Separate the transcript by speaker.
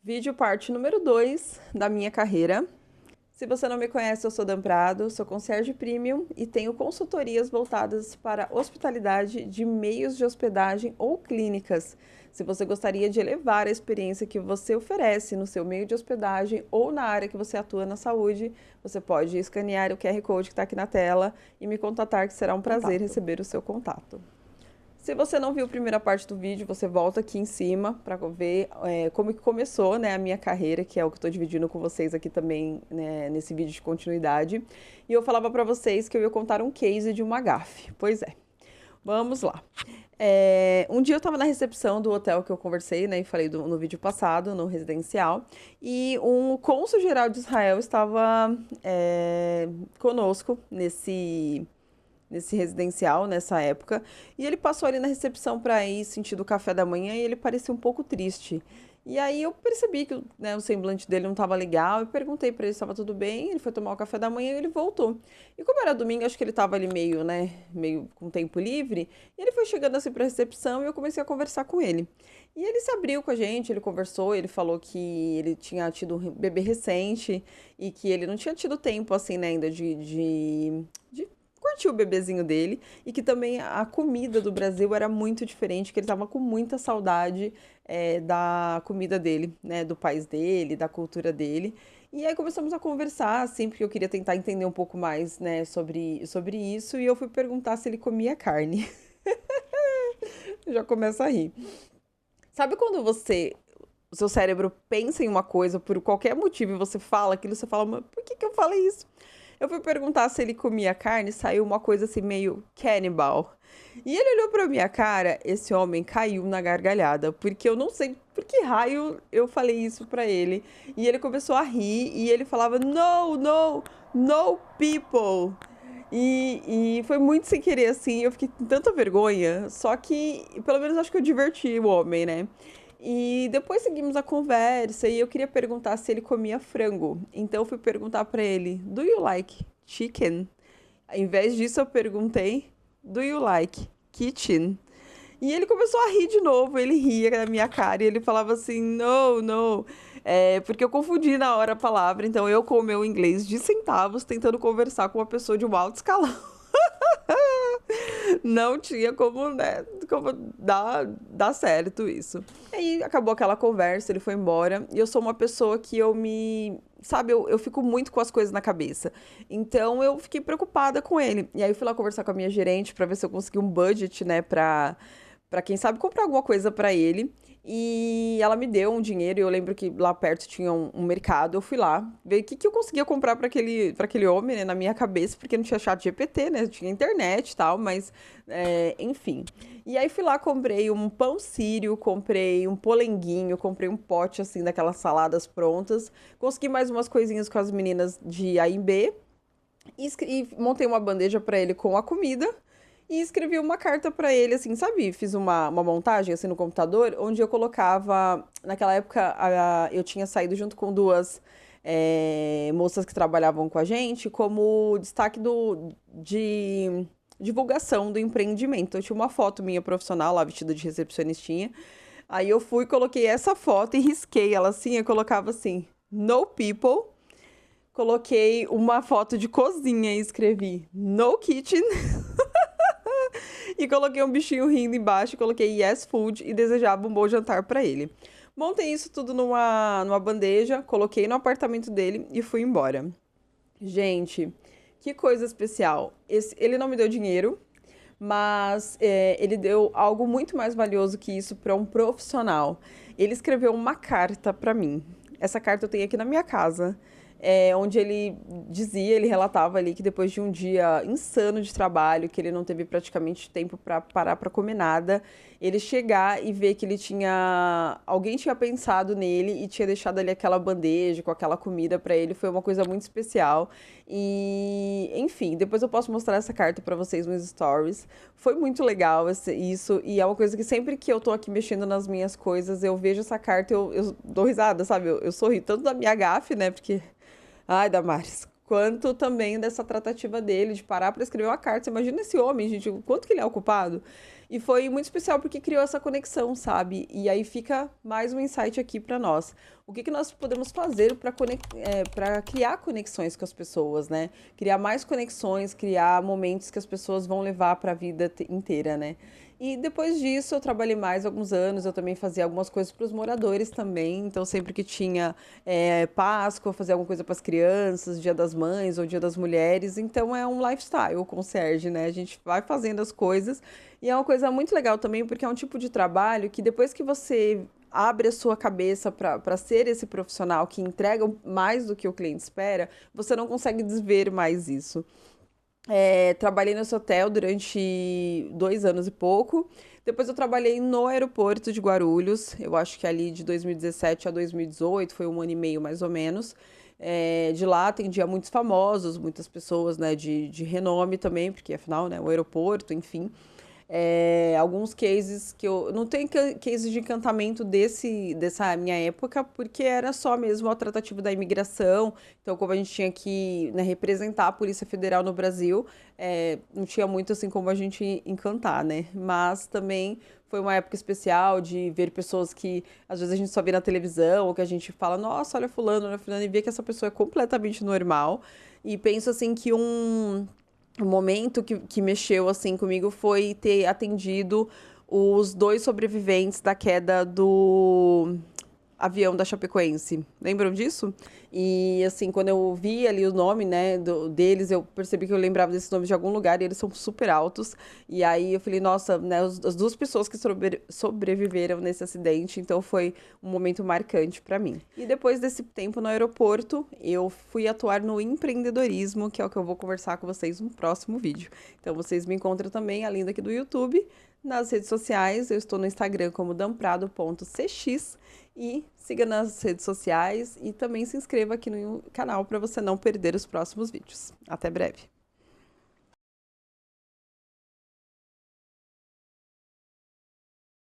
Speaker 1: Vídeo parte número 2 da minha carreira. Se você não me conhece, eu sou Dan Prado, sou concierge premium e tenho consultorias voltadas para hospitalidade de meios de hospedagem ou clínicas. Se você gostaria de elevar a experiência que você oferece no seu meio de hospedagem ou na área que você atua na saúde, você pode escanear o QR Code que está aqui na tela e me contatar, que será um prazer receber o seu contato. Se você não viu a primeira parte do vídeo, você volta aqui em cima para ver como que começou, né, a minha carreira, que é o que eu estou dividindo com vocês aqui também, né, nesse vídeo de continuidade. E eu falava para vocês que eu ia contar um case de uma gafe. Pois é, vamos lá. Um dia eu estava na recepção do hotel que eu conversei, né, e falei no vídeo passado, no residencial, e um cônsul-geral de Israel estava conosco nesse residencial, nessa época, e ele passou ali na recepção para ir sentir o café da manhã e ele parecia um pouco triste. E aí eu percebi que, né, o semblante dele não estava legal, eu perguntei para ele se estava tudo bem, ele foi tomar o café da manhã e ele voltou. E como era domingo, acho que ele estava ali meio, né, meio com tempo livre, e ele foi chegando assim para a recepção e eu comecei a conversar com ele. E ele se abriu com a gente, ele conversou, ele falou que ele tinha tido um bebê recente e que ele não tinha tido tempo, assim, né, ainda de curtiu o bebezinho dele e que também a comida do Brasil era muito diferente, que ele estava com muita saudade da comida dele, né, do país dele, da cultura dele. E aí começamos a conversar, assim, porque eu queria tentar entender um pouco mais, né, sobre isso, e eu fui perguntar se ele comia carne. Já começa a rir. Sabe quando o seu cérebro pensa em uma coisa por qualquer motivo e você fala aquilo, você fala, mas por que eu falei isso? Eu fui perguntar se ele comia carne, saiu uma coisa assim meio cannibal. E ele olhou pra minha cara, esse homem caiu na gargalhada, porque eu não sei por que raio eu falei isso pra ele. E ele começou a rir e ele falava no, no, no people. E foi muito sem querer assim, eu fiquei com tanta vergonha, só que pelo menos acho que eu diverti o homem, né? E depois seguimos a conversa e eu queria perguntar se ele comia frango. Então eu fui perguntar pra ele: Do you like chicken? Em vez disso eu perguntei: Do you like kitchen? E ele começou a rir de novo, ele ria da minha cara e ele falava assim: No, no. Porque eu confundi na hora a palavra, então eu com o meu inglês de centavos tentando conversar com uma pessoa de um alto escalão. Não tinha como, né, como dar certo isso. E aí acabou aquela conversa, ele foi embora. E eu sou uma pessoa que sabe, eu fico muito com as coisas na cabeça. Então eu fiquei preocupada com ele. E aí eu fui lá conversar com a minha gerente pra ver se eu consegui um budget, né, pra quem sabe comprar alguma coisa pra ele. E ela me deu um dinheiro, e eu lembro que lá perto tinha um mercado. Eu fui lá, ver o que eu conseguia comprar para aquele homem, né, na minha cabeça, porque não tinha chat GPT, né? Tinha internet e tal, mas enfim. E aí fui lá, comprei um pão sírio, comprei um polenguinho, comprei um pote assim daquelas saladas prontas. Consegui mais umas coisinhas com as meninas de A em B e montei uma bandeja para ele com a comida e escrevi uma carta para ele, assim, sabe? Fiz uma montagem, assim, no computador, onde eu colocava... Naquela época, eu tinha saído junto com duas moças que trabalhavam com a gente, como destaque de divulgação do empreendimento. Eu tinha uma foto minha profissional lá, vestida de recepcionistinha. Aí eu fui, coloquei essa foto e risquei ela assim, eu colocava assim, no people. Coloquei uma foto de cozinha e escrevi no kitchen. E coloquei um bichinho rindo embaixo, coloquei yes food e desejava um bom jantar para ele. Montei isso tudo numa bandeja, coloquei no apartamento dele e fui embora. Gente, que coisa especial. Ele não me deu dinheiro, mas ele deu algo muito mais valioso que isso para um profissional. Ele escreveu uma carta para mim. Essa carta eu tenho aqui na minha casa, onde ele relatava ali que depois de um dia insano de trabalho, que ele não teve praticamente tempo para parar para comer nada, ele chegar e ver que alguém tinha pensado nele e tinha deixado ali aquela bandeja com aquela comida para ele, foi uma coisa muito especial. E, enfim, depois eu posso mostrar essa carta para vocês nos stories. Foi muito legal isso, e é uma coisa que sempre que eu tô aqui mexendo nas minhas coisas, eu vejo essa carta e eu dou risada, sabe? Eu sorri tanto da minha gafe, né? Porque ai, Damares, quanto também dessa tratativa dele de parar para escrever uma carta. Você imagina esse homem, gente, o quanto que ele é ocupado. E foi muito especial porque criou essa conexão, sabe? E aí fica mais um insight aqui para nós. O que nós podemos fazer para criar conexões com as pessoas, né? Criar mais conexões, criar momentos que as pessoas vão levar para a vida inteira, né? E depois disso eu trabalhei mais alguns anos, eu também fazia algumas coisas para os moradores também. Então sempre que tinha Páscoa, eu fazia alguma coisa para as crianças, Dia das Mães ou Dia das Mulheres. Então é um lifestyle o concierge, né? A gente vai fazendo as coisas e é uma coisa muito legal também porque é um tipo de trabalho que depois que você abre a sua cabeça para ser esse profissional que entrega mais do que o cliente espera, você não consegue desver mais isso. Trabalhei nesse hotel durante 2 anos e pouco. Depois eu trabalhei no aeroporto de Guarulhos. Eu acho que ali de 2017 a 2018, foi 1 ano e meio mais ou menos. De lá atendia muitos famosos, muitas pessoas, né, de renome também, porque afinal, né, o aeroporto, enfim. Alguns cases que eu. Não tem cases de encantamento dessa minha época, porque era só mesmo a tratativa da imigração. Então, como a gente tinha que, né, representar a Polícia Federal no Brasil, não tinha muito assim como a gente encantar, né? Mas também foi uma época especial de ver pessoas que às vezes a gente só vê na televisão, ou que a gente fala, nossa, olha fulano, e vê que essa pessoa é completamente normal. E penso assim que o momento que mexeu assim comigo foi ter atendido os 2 sobreviventes da queda do avião da Chapecoense. Lembram disso? E assim, quando eu vi ali o nome, né, deles, eu percebi que eu lembrava desses nomes de algum lugar e eles são super altos. E aí eu falei, nossa, né, as 2 pessoas que sobreviveram nesse acidente, então foi um momento marcante para mim. E depois desse tempo no aeroporto, eu fui atuar no empreendedorismo, que é o que eu vou conversar com vocês no próximo vídeo. Então vocês me encontram também, além daqui do YouTube, nas redes sociais. Eu estou no Instagram como damprado.cx e siga nas redes sociais e também se inscreva aqui no canal para você não perder os próximos vídeos. Até breve!